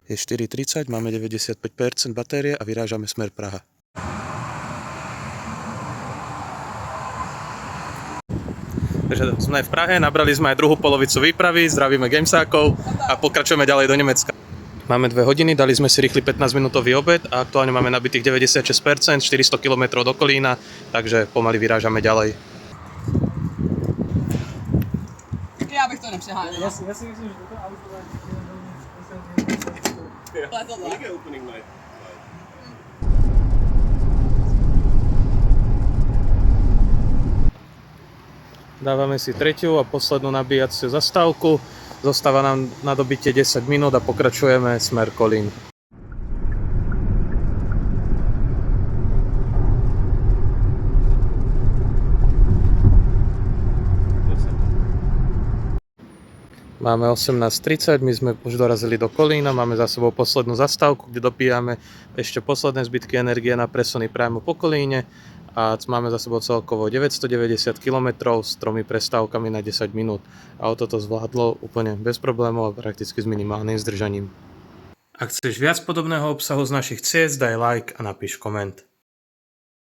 Je 4:30, máme 95% batérie a vyrážame smer Praha. Takže sme v Prahe, nabrali sme aj druhú polovicu výpravy, zdravíme gamesákov a pokračujeme ďalej do Nemecka. Máme 2 hodiny, dali sme si rýchly 15-minútový obed a aktuálne máme nabitých 96%, 400 km do Kolína, takže pomaly vyrážame ďalej. Já bych to nepřeháněl. Já si myslím, že toto auto má Dávame si tretiu a poslednú nabíjaciu zastávku. Zostáva nám na dobitie 10 minút a pokračujeme smer Kolín. Máme 18:30, my sme už dorazili do Kolína, máme za sebou poslednú zastávku, kde dopíjame ešte posledné zbytky energie na presuny priamo po Kolíne a máme za sebou celkovo 990 km s 3 prestávkami na 10 minút. A toto zvládlo úplne bez problémov a prakticky s minimálnym zdržaním. Ak chceš viac podobného obsahu z našich ciest, daj like a napíš koment.